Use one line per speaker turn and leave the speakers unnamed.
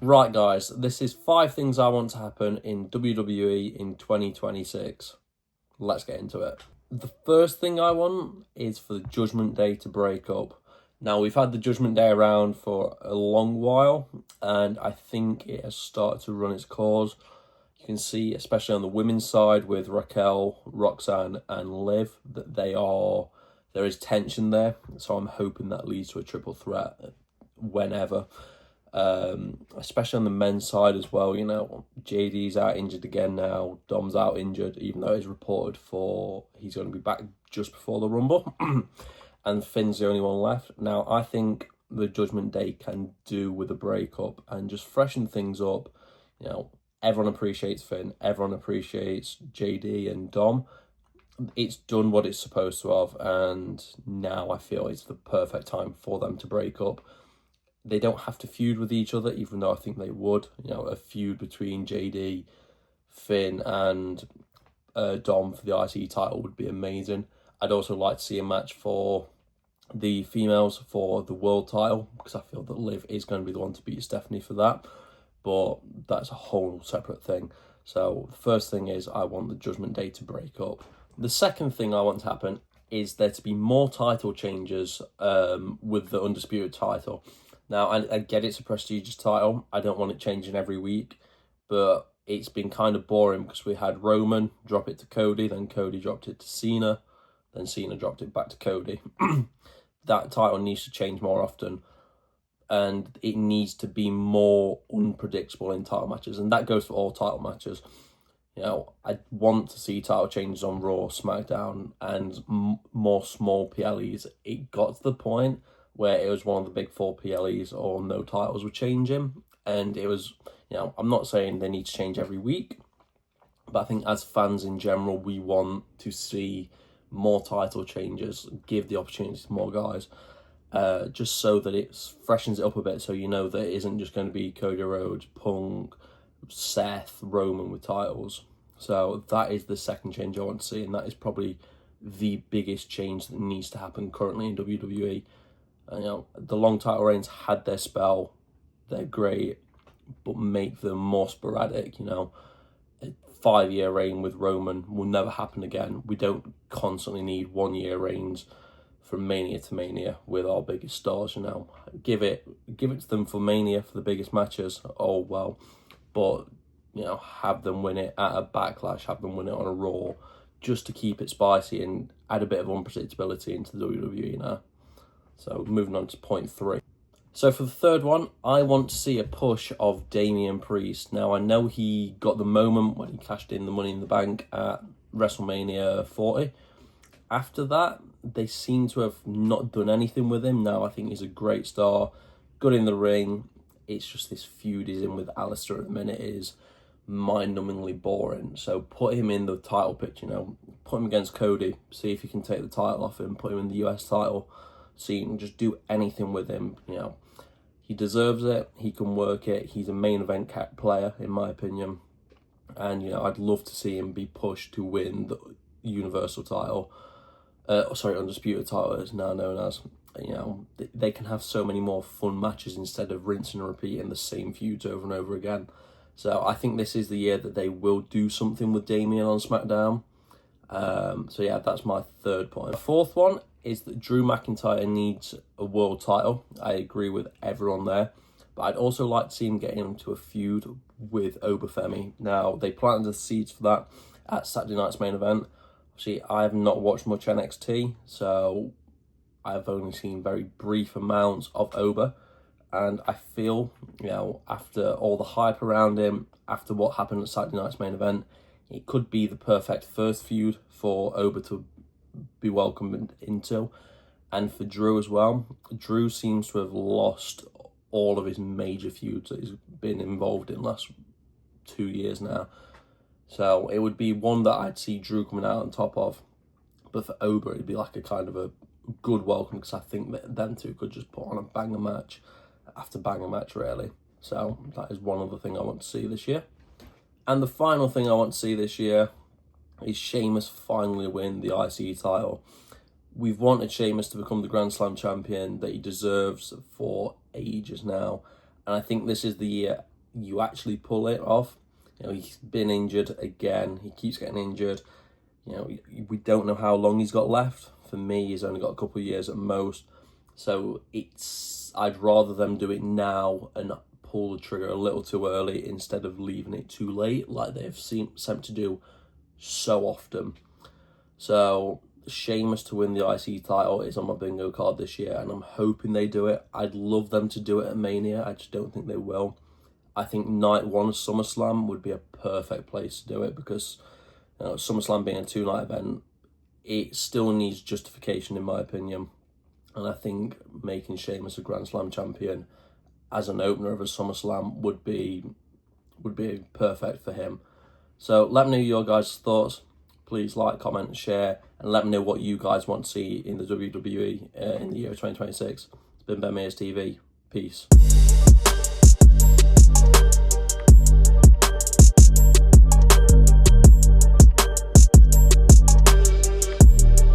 Right, guys, this is 5 things I want to happen in WWE in 2026. Let's get into it. The first thing I want is for the Judgment Day to break up. Now, we've had the Judgment Day around for a long while, and I think it has started to run its course. You can see, especially on the women's side with Raquel, Roxanne, and Liv, that there is tension there. So I'm hoping that leads to a triple threat whenever. Especially on the men's side as well, JD's out injured again now, Dom's out injured, even though he's reported he's going to be back just before the Rumble, and Finn's the only one left. Now, I think the Judgment Day can do with a breakup and just freshen things up. Everyone appreciates Finn, everyone appreciates JD and Dom. It's done what it's supposed to have, and now I feel it's the perfect time for them to break up. They don't have to feud with each other, even though I think they would. A feud between JD, Finn, and Dom for the IC title would be amazing. I'd also like to see a match for the females for the world title, because I feel that Liv is going to be the one to beat Stephanie for that. But that's a whole separate thing. So the first thing is I want the Judgment Day to break up. The second thing I want to happen is there to be more title changes with the Undisputed title. Now, I get it's a prestigious title. I don't want it changing every week, but it's been kind of boring because we had Roman drop it to Cody, then Cody dropped it to Cena, then Cena dropped it back to Cody. That title needs to change more often, and it needs to be more unpredictable in title matches, and that goes for all title matches. I want to see title changes on Raw, SmackDown, and more small PLEs. It got to the point where it was one of the big 4 PLEs or no titles were changing. And it was, I'm not saying they need to change every week, but I think as fans in general, we want to see more title changes, give the opportunity to more guys, just so that it freshens it up a bit. So that it isn't just going to be Cody Rhodes, Punk, Seth, Roman with titles. So that is the second change I want to see, and that is probably the biggest change that needs to happen currently in WWE. The long title reigns had their spell, they're great, but make them more sporadic. A 5-year reign with Roman will never happen again. We don't constantly need 1-year reigns from Mania to Mania with our biggest stars. Give it to them for Mania for the biggest matches. Oh well, but have them win it at a Backlash, have them win it on a Raw, just to keep it spicy and add a bit of unpredictability into the WWE. So moving on to point 3. So for the third one, I want to see a push of Damian Priest. Now, I know he got the moment when he cashed in the Money in the Bank at WrestleMania 40. After that, they seem to have not done anything with him. Now, I think he's a great star, good in the ring. It's just this feud he's in with Alistair at the minute is mind-numbingly boring. So put him in the title picture, put him against Cody, see if you can take the title off him, put him in the US title. So you can just do anything with him. He deserves it. He can work it. He's a main event player, in my opinion. And, I'd love to see him be pushed to win the Universal title. Undisputed title is now known as. They can have so many more fun matches instead of rinsing and repeating the same feuds over and over again. So I think this is the year that they will do something with Damian on SmackDown. So yeah, that's my third point. The fourth one is that Drew McIntyre needs a world title. I agree with everyone there. But I'd also like to see him get into a feud with Obafemi. Now, they planted the seeds for that at Saturday night's main event. See, I have not watched much NXT, so I've only seen very brief amounts of Oba. And I feel, after all the hype around him, after what happened at Saturday night's main event, it could be the perfect first feud for Oba to be welcomed into. And for Drew as well. Drew seems to have lost all of his major feuds that he's been involved in the last 2 years now. So it would be one that I'd see Drew coming out on top of. But for Oba, it'd be like a kind of a good welcome, because I think that them two could just put on a banger match after banger match, really. So that is one other thing I want to see this year. And the final thing I want to see this year is Sheamus finally win the IC title. We've wanted Sheamus to become the Grand Slam champion that he deserves for ages now. And I think this is the year you actually pull it off. You know, he's been injured again. He keeps getting injured. You know, we don't know how long he's got left. For me, he's only got a couple of years at most. So I'd rather them do it now and pull the trigger a little too early instead of leaving it too late, like they've seemed to do so often. So Sheamus to win the IC title is on my bingo card this year, and I'm hoping they do it. I'd love them to do it at Mania. I just don't think they will. I think night one of SummerSlam would be a perfect place to do it, because SummerSlam being a 2-night event, it still needs justification in my opinion. And I think making Sheamus a Grand Slam champion as an opener of a SummerSlam would be perfect for him. So let me know your guys' thoughts. Please like, comment, share, and let me know what you guys want to see in the WWE in the year of 2026. It's been Ben Mears TV. Peace.